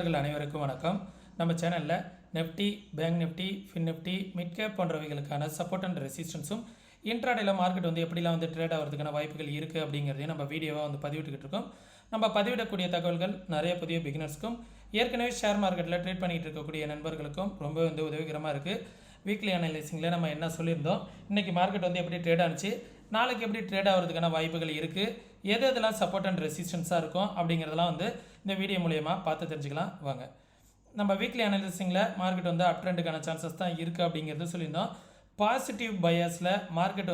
அனைவருக்கும் வணக்கம். நம்ம சேனலில் Nifty, bank Nifty, Fin Nifty, mid cap போன்றவைகளுக்கான சப்போர்ட் அண்ட் ரெசிஸ்டன்ஸும் இன்ட்ராடேல மார்க்கெட் எப்படிலாம் ட்ரேட் ஆகிறதுக்கான வாய்ப்புகள் இருக்குது அப்படிங்கிறதையும் நம்ம வீடியோவாக பதிவிட்டுக்கிட்டு இருக்கோம். நம்ம பதிவிடக்கூடிய தகவல்கள் நிறைய புதிய பிகினர்ஸ்க்கும் ஏற்கனவே ஷேர் மார்க்கெட்டில் ட்ரேட் பண்ணிகிட்டு இருக்கக்கூடிய நண்பர்களுக்கும் ரொம்ப உதவிகரமாக இருக்குது. வீக்லி அனலைசிங்கில் நம்ம என்ன சொல்லியிருந்தோம், இன்றைக்கி மார்க்கெட் எப்படி ட்ரேட் ஆனிச்சு, நாளைக்கு எப்படி ட்ரேட் ஆகிறதுக்கான வாய்ப்புகள் இருக்குது, எதெல்லாம் சப்போர்ட் அண்ட் ரெசிஸ்டன்ஸாக இருக்கும் அப்படிங்கிறதெல்லாம் இந்த வீடியோ மூலயமா பார்த்து தெரிஞ்சுக்கலாம் வாங்க. நம்ம வீக்லி அனலைசிங்கில் மார்க்கெட் அப் ட்ரெண்டுக்கான சான்சஸ் தான் இருக்குது அப்படிங்கிறது சொல்லியிருந்தோம். பாசிட்டிவ் பயாஸில் மார்க்கெட்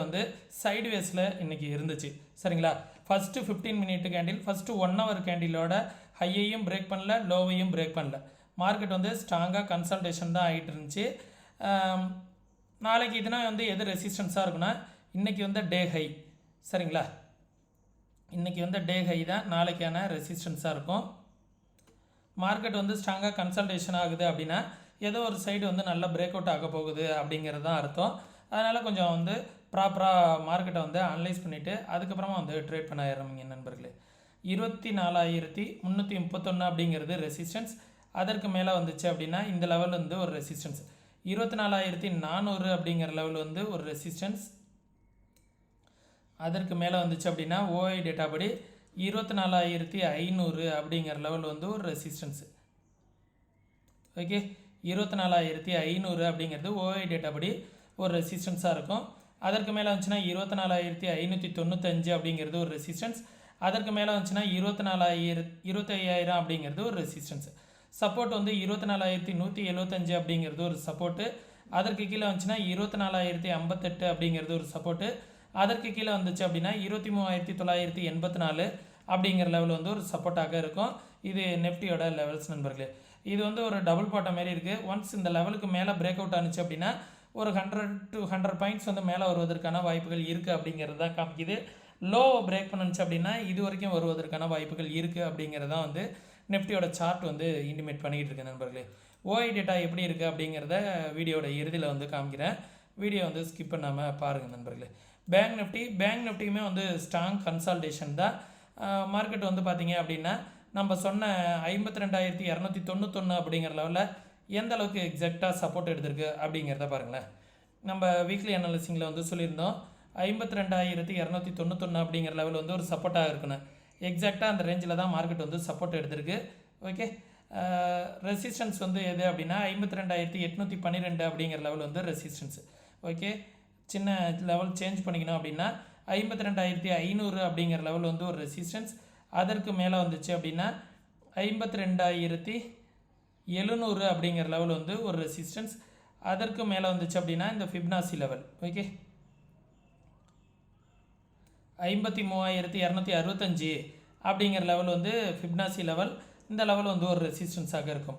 சைட்வேஸில் இன்றைக்கி இருந்துச்சு, சரிங்களா. First 15 minute candle, first 1 hour கேண்டிலோட ஹையையும் பிரேக் பண்ணல, லோவையும் பிரேக் பண்ணல. மார்க்கெட் ஸ்ட்ராங்காக கன்சல்டேஷன் தான் ஆகிட்டு இருந்துச்சு. நாளைக்கு இதுனா எது ரெசிஸ்டன்ஸாக இருக்குன்னா, இன்றைக்கி டே ஹை, சரிங்களா. இன்றைக்கி டே ஹை தான் நாளைக்கான ரெசிஸ்டன்ஸாக இருக்கும். மார்க்கெட் ஸ்ட்ராங்காக கன்சல்டேஷன் ஆகுது அப்படின்னா ஏதோ ஒரு சைடு நல்ல பிரேக் அவுட் ஆக போகுது அப்படிங்கிறது தான் அர்த்தம். அதனால் கொஞ்சம் ப்ராப்பராக மார்க்கெட்டை அனலைஸ் பண்ணிவிட்டு அதுக்கப்புறமா ட்ரேட் பண்ண ஆரம்பிங்க நண்பர்களே. 24,331 அப்படிங்கிறது ரெசிஸ்டன்ஸ். அதற்கு மேலே வந்துச்சு அப்படின்னா இந்த லெவல் ஒரு ரெசிஸ்டன்ஸ். 24,400 அப்படிங்கிற லெவல் ஒரு ரெசிஸ்டன்ஸ். அதற்கு மேலே வந்துச்சு அப்படின்னா ஓஐ டேட்டா படி 24,500 அப்படிங்கிற லெவல் ஒரு ரெசிஸ்டன்ஸு. ஓகே, 24,500 அப்படிங்கிறது ஓஐ டேட்டா படி ஒரு ரெசிஸ்டன்ஸாக இருக்கும். அதற்கு மேலே வந்துச்சுன்னா 24,595 அப்படிங்கிறது ஒரு ரெசிஸ்டன்ஸ். அதற்கு மேலே வந்துச்சுன்னா 25,000 அப்படிங்கிறது ஒரு ரெசிஸ்டன்ஸ். சப்போர்ட் 24,175 அப்படிங்கிறது ஒரு சப்போர்ட்டு. அதற்கு கீழே வந்துச்சுன்னா 24,058 அப்படிங்கிறது ஒரு சப்போர்ட்டு. அதற்கு கீழே வந்துச்சு அப்படின்னா 23,984 அப்படிங்கிற லெவல் ஒரு சப்போர்ட்டாக இருக்கும். இது நெஃப்டியோட லெவல்ஸ் நண்பர்களே. இது ஒரு டபுள் பாட்டம் மாரி இருக்குது. ஒன்ஸ் இந்த லெவலுக்கு மேலே பிரேக் அவுட் ஆனிச்சு அப்படின்னா ஒரு 100 to 100 பாயிண்ட்ஸ் மேலே வருவதற்கான வாய்ப்புகள் இருக்குது அப்படிங்கிறது தான் காமிக்குது. லோ பிரேக் பண்ணுச்சு அப்படின்னா இது வரைக்கும் வருவதற்கான வாய்ப்புகள் இருக்குது அப்படிங்கிறது தான் நெஃப்டியோட சார்ட் இன்டிமேட் பண்ணிக்கிட்டு இருக்கு நண்பர்களே. ஓஐ டேட்டா எப்படி இருக்குது அப்படிங்கிறத வீடியோட இறுதியில் காமிக்கிறேன். வீடியோ ஸ்கிப் பண்ணாமல் பாருங்கள் நண்பர்களே. பேங்க் நிஃப்டியுமே ஸ்ட்ராங் கன்சால்டேஷன் தான். மார்க்கெட் பார்த்தீங்க அப்படின்னா நம்ம சொன்ன 52,291 அப்படிங்கிற லெவலில் எந்த அளவுக்கு எக்ஸாக்டாக சப்போர்ட் எடுத்திருக்கு அப்படிங்கிறத பாருங்களேன். நம்ம வீக்லி அனாலிசிங்கில் சொல்லியிருந்தோம் 52,291 அப்படிங்கிற லெவல் ஒரு சப்போர்ட்டாக இருக்குன்னு. எக்ஸாக்டாக அந்த ரேஞ்சில் தான் மார்க்கெட் சப்போர்ட் எடுத்திருக்கு. ஓகே, ரெசிஸ்டன்ஸ் எது அப்படின்னா 52,812 அப்படிங்கிற லெவல் ரெசிஸ்டன்ஸ். ஓகே, சின்ன லெவல் சேஞ்ச் பண்ணிக்கணும் அப்படின்னா 52,500 அப்படிங்கிற லெவல் ஒரு ரெசிஸ்டன்ஸ். அதற்கு மேலே வந்துச்சு அப்படின்னா 52,700 அப்படிங்கிற லெவல் ஒரு ரெசிஸ்டன்ஸ். அதற்கு மேலே வந்துச்சு அப்படின்னா இந்த ஃபிப்னாசி லெவல். ஓகே, 53,265 அப்படிங்கிற லெவல் ஃபிப்னாசி லெவல். இந்த லெவல் ஒரு ரெசிஸ்டன்ஸாக இருக்கும்.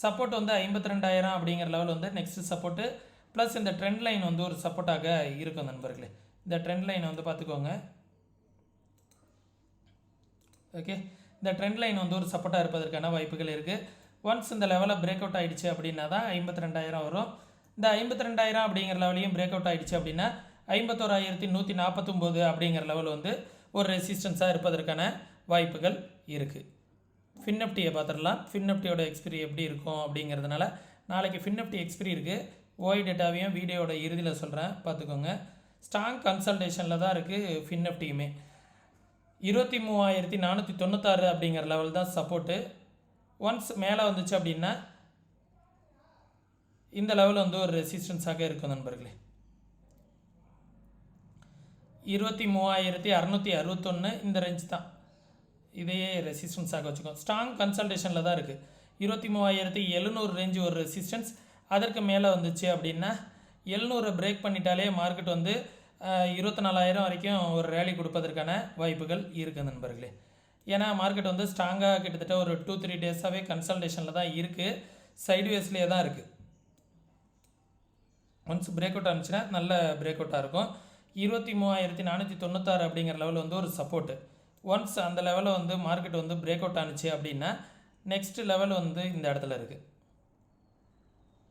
சப்போர்ட் 52,000 அப்படிங்கிற லெவல் நெக்ஸ்ட் சப்போர்ட்டு. ப்ளஸ் இந்த ட்ரெண்ட் லைன் ஒரு சப்போர்ட்டாக இருக்கும் நண்பர்களே. இந்த ட்ரெண்ட் லைன் பார்த்துக்கோங்க. ஓகே, இந்த ட்ரெண்ட் லைன் ஒரு சப்போர்ட்டாக இருப்பதற்கான வாய்ப்புகள் இருக்குது. ஒன்ஸ் இந்த லெவலில் பிரேக் அவுட் ஆகிடுச்சு அப்படின்னா தான் 52,000 வரும். இந்த 52,000 அப்படிங்கிற லெவலையும் பிரேக் அவுட் ஆகிடுச்சு அப்படின்னா 51,149 அப்படிங்கிற லெவல் ஒரு ரெசிஸ்டன்ஸாக இருப்பதற்கான வாய்ப்புகள் இருக்குது. ஃபின் நிஃப்டியை பார்த்துடலாம். ஃபின் நிஃப்டியோட எக்ஸ்பிரி எப்படி இருக்கும் அப்படிங்கிறதுனால நாளைக்கு ஃபின் நிஃப்டி எக்ஸ்பிரி இருக்குது. ஓஐ டேட்டாவையும் வீடியோட இறுதியில் சொல்கிறேன், பார்த்துக்கோங்க. ஸ்ட்ராங் கன்சல்டேஷனில் தான் இருக்குது ஃபின் நிஃப்டியுமே. 23,496 அப்படிங்கிற லெவல் தான் சப்போர்ட்டு. ஒன்ஸ் மேலே வந்துச்சு அப்படின்னா இந்த லெவல் ஒரு ரெசிஸ்டன்ஸாக இருக்கும் நண்பர்களே. 23,661 இந்த ரேஞ்ச் தான், இதையே ரெசிஸ்டன்ஸாக வச்சுக்கோம். ஸ்ட்ராங் கன்சல்டேஷனில் தான் இருக்குது. 23,700 ரேஞ்சு ஒரு ரெசிஸ்டன்ஸ். அதற்கு மேலே வந்துச்சு அப்படின்னா 700 பிரேக் பண்ணிட்டாலே மார்க்கெட் 24,000 வரைக்கும் ஒரு ரேலி கொடுப்பதற்கான வாய்ப்புகள் இருக்குது நண்பர்களே. ஏன்னா மார்க்கெட் ஸ்ட்ராங்காக கிட்டத்தட்ட ஒரு 2-3 டேஸாகவே கன்சல்டேஷனில் தான் இருக்குது, சைட்வேஸ்லேயே தான் இருக்குது. ஒன்ஸ் பிரேக் அவுட் ஆனிச்சுன்னா நல்ல பிரேக் அவுட்டாக இருக்கும். 23,496 அப்படிங்கிற லெவல் ஒரு சப்போர்ட்டு. ஒன்ஸ் அந்த லெவலில் மார்க்கெட் பிரேக் அவுட் ஆனிச்சு அப்படின்னா நெக்ஸ்ட் லெவல் இந்த இடத்துல இருக்குது.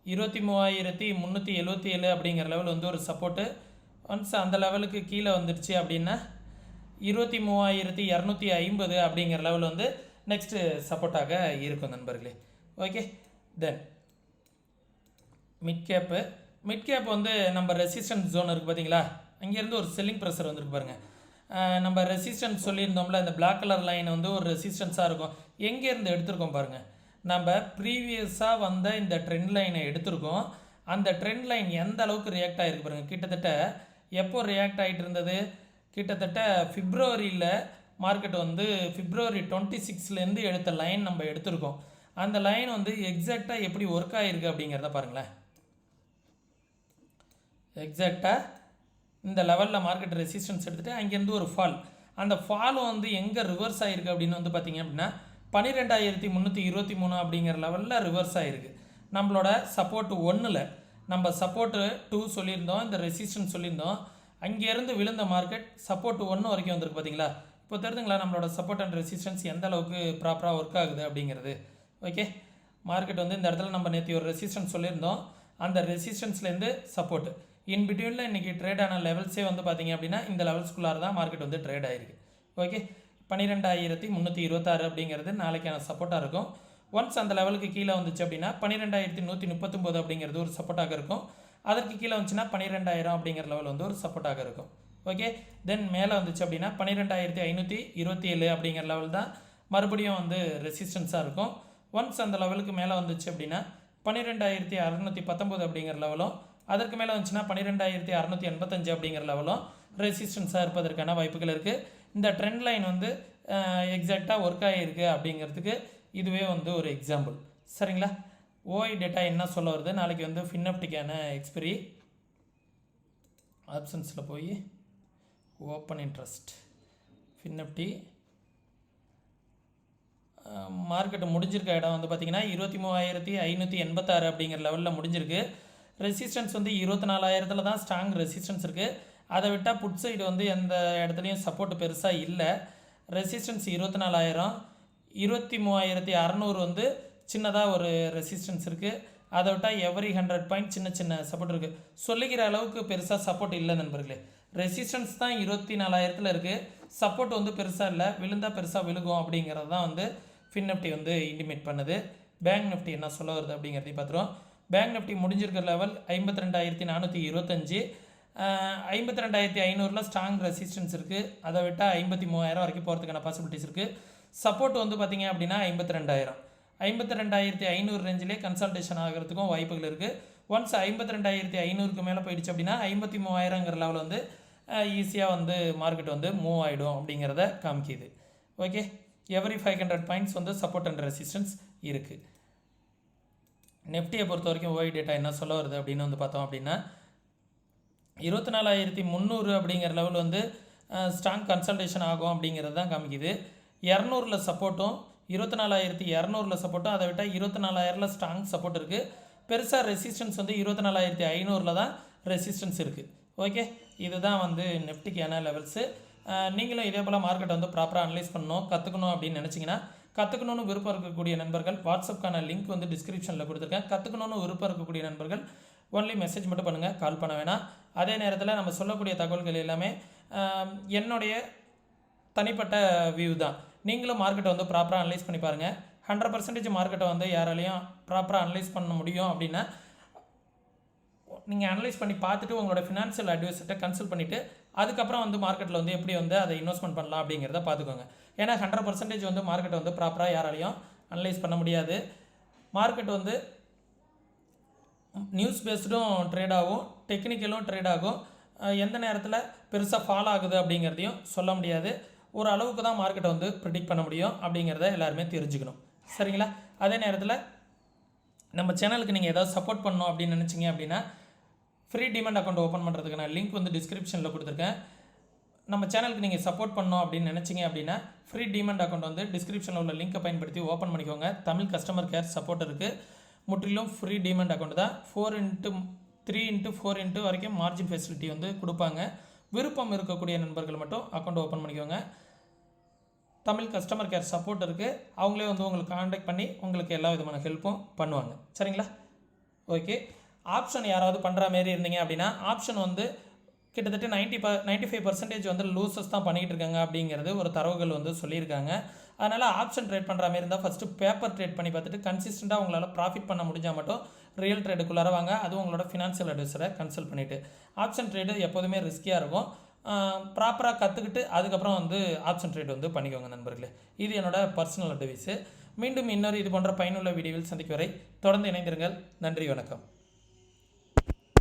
23,377 அப்படிங்கிற லெவல் ஒரு சப்போர்ட்டு. ஒன்ஸ் அந்த லெவலுக்கு கீழே வந்துடுச்சு அப்படின்னா 23,250 அப்படிங்கிற லெவல் நெக்ஸ்ட்டு சப்போர்ட்டாக இருக்கும் நண்பர்களே. ஓகே. தென் மிட் கேப் வந்து நம்ம ரெசிஸ்டன்ஸ் ஜோன் இருக்குது பார்த்தீங்களா, அங்கேருந்து ஒரு செல்லிங் ப்ரெஷர் வந்துருக்கு பாருங்கள். நம்ம ரெசிஸ்டன்ஸ் சொல்லியிருந்தோம்ல, இந்த பிளாக் கலர் லைன் வந்து ஒரு ரெசிஸ்டன்ஸாக இருக்கும். எங்கேருந்து எடுத்திருக்கோம் பாருங்கள், நம்ம ப்ரீவியஸாக வந்த இந்த ட்ரெண்ட் லைனை எடுத்திருக்கோம். அந்த ட்ரெண்ட் லைன் எந்த அளவுக்கு ரியாக்ட் ஆகிருக்கு பாருங்கள். கிட்டத்தட்ட எப்போ ரியாக்ட் ஆகிட்டு இருந்தது, கிட்டத்தட்ட பிப்ரவரியில் மார்க்கெட் வந்து பிப்ரவரி 26லேருந்து எடுத்த லைன் நம்ம எடுத்திருக்கோம். அந்த லைன் வந்து எக்ஸாக்டாக எப்படி ஒர்க் ஆகிருக்கு அப்படிங்கிறத பாருங்களேன். எக்ஸாக்டாக இந்த லெவலில் மார்க்கெட் ரெசிஸ்டன்ஸ் எடுத்துகிட்டு அங்கேருந்து ஒரு ஃபால், அந்த ஃபாலும் வந்து எங்கே ரிவர்ஸ் ஆகிருக்கு அப்படின்னு வந்து பார்த்திங்க அப்படின்னா 12323 அப்படிங்கிற லெவலில் ரிவர்ஸ் ஆகிருக்கு. நம்மளோட சப்போர்ட் 1ல் நம்ம சப்போர்ட்டு 2 சொல்லியிருந்தோம், இந்த ரெசிஸ்டன்ஸ் சொல்லியிருந்தோம். அங்கேருந்து விழுந்த மார்க்கெட் சப்போர்ட் 1 வரைக்கும் வந்திருக்கு பார்த்தீங்களா. இப்போ தெரிஞ்சுங்களா நம்மளோட சப்போர்ட் அண்ட் ரெசிஸ்டன்ஸ் எந்த அளவுக்கு ப்ராப்பராக ஒர்க் ஆகுது அப்படிங்கிறது. ஓகே, மார்க்கெட் வந்து இந்த இடத்துல நம்ம நேற்று ஒரு ரெசிஸ்டன்ஸ் சொல்லியிருந்தோம், அந்த ரெசிஸ்டன்ஸ்லேருந்து சப்போர்ட் இன் பிட்வீனில் இன்றைக்கி ட்ரேட் ஆன லெவல்ஸே வந்து பார்த்திங்க அப்படின்னா இந்த லெவல்ஸ்குள்ளார தான் மார்க்கெட் வந்து ட்ரேட் ஆகிருக்கு. ஓகே, 12326 அப்படிங்கிறது நாளைக்கான சப்போர்ட்டாக இருக்கும். ஒன்ஸ் அந்த லெவலுக்கு கீழே வந்துச்சு அப்படின்னா 12139 அப்படிங்கிறது ஒரு சப்போர்ட்டாக இருக்கும். அதற்கு கீழே வந்துச்சுன்னா 12000 அப்படிங்கிற லெவல் வந்து ஒரு சப்போர்ட்டாக இருக்கும். ஓகே, தென் மேலே வந்துச்சு அப்படின்னா 12527 அப்படிங்கிற லெவல் தான் மறுபடியும் வந்து ரெசிஸ்டன்ஸாக இருக்கும். ஒன்ஸ் அந்த லெவலுக்கு மேலே வந்துச்சு அப்படின்னா 12619 அப்படிங்கிற லெவலும், அதற்கு மேலே வந்துச்சுன்னா 12685 அப்படிங்கிற லெவலும் ரெசிஸ்டன்ஸாக இருப்பதற்கான வாய்ப்புகள் இருக்குது. இந்த ட்ரெண்ட் லைன் வந்து எக்ஸாக்டாக ஒர்க் ஆகிருக்கு அப்படிங்கிறதுக்கு இதுவே வந்து ஒரு எக்ஸாம்பிள். சரிங்களா. ஓஐ டேட்டா என்ன சொல்ல வருது, நாளைக்கு வந்து ஃபின்னப்டிக்கான எக்ஸ்பிரி ஆப்ஷன்ஸில் போய் ஓப்பன் இன்ட்ரெஸ்ட் ஃபின்னப்டி மார்க்கெட்டு முடிஞ்சிருக்க இடம் வந்து பார்த்திங்கன்னா 23586 அப்படிங்கிற லெவலில் முடிஞ்சிருக்கு. ரெசிஸ்டன்ஸ் வந்து 24000 தான் ஸ்ட்ராங் ரெசிஸ்டன்ஸ் இருக்குது. அதை விட்டால் புட் சைடு வந்து எந்த இடத்துலையும் சப்போர்ட் பெருசாக இல்லை. ரெசிஸ்டன்ஸ் 24000, 23600 வந்து சின்னதாக ஒரு ரெசிஸ்டன்ஸ் இருக்குது. அதை விட்டால் எவரி 100 பாயிண்ட் சின்ன சின்ன சப்போர்ட் இருக்குது. சொல்லிக்கிற அளவுக்கு பெருசாக சப்போர்ட் இல்லை நண்பர்களே. ரெசிஸ்டன்ஸ் தான் 24000 இருக்குது, சப்போர்ட் வந்து பெருசாக இல்லை, விழுந்தால் பெருசாக விழுகும் அப்படிங்கிறது தான் வந்து ஃபின்னப்டி வந்து இன்டிமேட் பண்ணுது. பேங்க் நிஃப்டி என்ன சொல்ல வருது அப்படிங்கிறதையும் பார்த்துருவோம். பேங்க் நிஃப்டி முடிஞ்சிருக்கிற லெவல் 52425, 52500 ஸ்ட்ராங் ரெசிஸ்டன்ஸ் இருக்குது. அதை விட்டால் 53000 வரைக்கும் போகிறதுக்கான பாசிபிலிட்டிஸ் இருக்குது. சப்போர்ட் வந்து பார்த்திங்க அப்படின்னா 52000, 52500 ரேஞ்சிலே கன்சல்டேஷன் ஆகிறதுக்கும் வாய்ப்புகள் இருக்குது. ஒன்ஸ் 52500க்கு மேலே போயிடுச்சு அப்படின்னா 53000ங்கிற லெவல் வந்து ஈஸியாக வந்து மார்க்கெட் வந்து மூவ் ஆகிடும் அப்படிங்கிறத காமிக்கிது. ஓகே, எவரி 500 பாயிண்ட்ஸ் வந்து சப்போர்ட் அண்ட் ரெசிஸ்டன்ஸ் இருக்குது. நெஃப்டியை பொறுத்த வரைக்கும் ஓஐ டேட்டா என்ன சொல்ல வருது அப்படின்னு வந்து பார்த்தோம் அப்படின்னா 24300 அப்படிங்கிற லெவல் வந்து ஸ்ட்ராங் கன்சல்டேஷன் ஆகும் அப்படிங்கிறது தான் காமிக்குது. 200ல் சப்போர்ட்டும் 24200 சப்போர்ட்டும், அதை விட்டால் 24000 ஸ்ட்ராங் சப்போர்ட் இருக்குது. பெருசாக ரெசிஸ்டன்ஸ் வந்து 24500 தான் ரெசிஸ்டன்ஸ் இருக்குது. ஓகே, இதுதான் வந்து நெஃப்டிக்கான லெவல்ஸு. நீங்களும் இதே போல் மார்க்கெட்டை வந்து ப்ராப்பராக அனலைஸ் பண்ணணும், கற்றுக்கணும் அப்படின்னு நினச்சிங்கன்னா, கற்றுக்கணுன்னு விருப்பம் இருக்கக்கூடிய நண்பர்கள் வாட்ஸ்அப்க்கான லிங்க் வந்து டிஸ்கிரிப்ஷனில் கொடுத்துருக்கேன். கற்றுக்கணுன்னு விருப்பம் இருக்கக்கூடிய நண்பர்கள் ஒன்லி மெசேஜ் மட்டும் பண்ணுங்கள், கால் பண்ண வேணாம். அதே நேரத்தில் நம்ம சொல்லக்கூடிய தகவல்கள் எல்லாமே என்னுடைய தனிப்பட்ட வியூ தான். நீங்களும் மார்க்கெட்டை வந்து ப்ராப்பராக அனலைஸ் பண்ணி பாருங்கள். 100% மார்க்கெட்டை வந்து யாராலையும் ப்ராப்பராக அனலைஸ் பண்ண முடியும் அப்படின்னா நீங்கள் அனலைஸ் பண்ணி பார்த்துட்டு உங்களோட ஃபினான்ஷியல் அட்வைசர்கிட்ட கன்சல்ட் பண்ணிவிட்டு அதுக்கப்புறம் வந்து மார்க்கெட்டில் வந்து எப்படி வந்து அதை இன்வெஸ்ட்மெண்ட் பண்ணலாம் அப்படிங்கிறத பார்த்துக்கோங்க. ஏன்னா 100% வந்து மார்க்கெட்டை வந்து ப்ராப்பராக யாராலையும் அனலைஸ் பண்ண முடியாது. மார்க்கெட் வந்து நியூஸ் பேஸ்டும் ட்ரேட் ஆகும், டெக்னிக்கலும் ட்ரேட் ஆகும். எந்த நேரத்தில் பெருசாக ஃபால் ஆகுது அப்படிங்கிறதையும் சொல்ல முடியாது. ஒரு அளவுக்கு தான் மார்க்கெட்டை வந்து ப்ரிடிக்ட் பண்ண முடியும் அப்படிங்கிறத எல்லாருமே தெரிஞ்சுக்கணும். சரிங்களா. அதே நேரத்தில் நம்ம சேனலுக்கு நீங்கள் ஏதாவது சப்போர்ட் பண்ணணும் அப்படின்னு நினச்சிங்க அப்படின்னா ஃப்ரீ டிமெண்ட் அக்கௌண்ட் ஓப்பன் பண்ணுறதுக்கான லிங்க் வந்து டிஸ்கிரிப்ஷனில் கொடுத்துருக்கேன். நம்ம சேனலுக்கு நீங்கள் சப்போர்ட் பண்ணணும் அப்படின்னு நினச்சிங்க அப்படின்னா ஃப்ரீ டிமெண்ட் அக்கௌண்ட் வந்து டிஸ்கிரிப்ஷனில் உள்ள லிங்கை பயன்படுத்தி ஓப்பன் பண்ணிக்கோங்க. தமிழ் கஸ்டமர் கேர் சப்போர்ட் இருக்குது. முற்றிலும் ஃப்ரீ டிமெண்ட் அக்கௌண்ட் தான். 4x3x4 வரைக்கும் மார்ஜின் ஃபெசிலிட்டி வந்து கொடுப்பாங்க. விருப்பம் இருக்கக்கூடிய நண்பர்கள் மட்டும் அக்கௌண்ட் ஓப்பன் பண்ணிக்கோங்க. தமிழ் கஸ்டமர் கேர் சப்போர்ட் இருக்குது. அவங்களே வந்து உங்களுக்கு கான்டாக்ட் பண்ணி உங்களுக்கு எல்லா விதமான ஹெல்ப்பும் பண்ணுவாங்க. சரிங்களா. ஓகே, ஆப்ஷன் யாராவது பண்ணுற மாரி இருந்தீங்க அப்படின்னா ஆப்ஷன் வந்து கிட்டத்தட்ட 95% வந்து லூசஸ் தான் பண்ணிக்கிட்டு இருக்காங்க அப்படிங்கிறது ஒரு தரவுகள் வந்து சொல்லியிருக்காங்க. அதனால் ஆப்ஷன் ட்ரேட் பண்ணுற மாதிரி இருந்தால் ஃபஸ்ட்டு பேப்பர் ட்ரேட் பண்ணி பார்த்துட்டு கன்சிஸ்டண்ட்டாக உங்களால் ப்ராஃபிட் பண்ண முடிஞ்சால் மட்டும் ரியல் ட்ரேடுக்குள்ளார வாங்க. அதுவும் உங்களோட ஃபினான்ஷியல் அட்வைசரை கன்சல்ட் பண்ணிவிட்டு. ஆப்ஷன் ட்ரேடு எப்போதுமே ரிஸ்கியாக இருக்கும். ப்ராப்பராக கற்றுக்கிட்டு அதுக்கப்புறம் ஆப்ஷன் ட்ரேட் பண்ணிக்கோங்க நண்பர்களே. இது என்னோட பர்சனல் அட்வைஸு. மீண்டும் இன்னொரு இது போன்ற பயனுள்ள வீடியோவில் சந்திக்கும் வரை தொடர்ந்து இணைந்திருங்கள். நன்றி, வணக்கம்.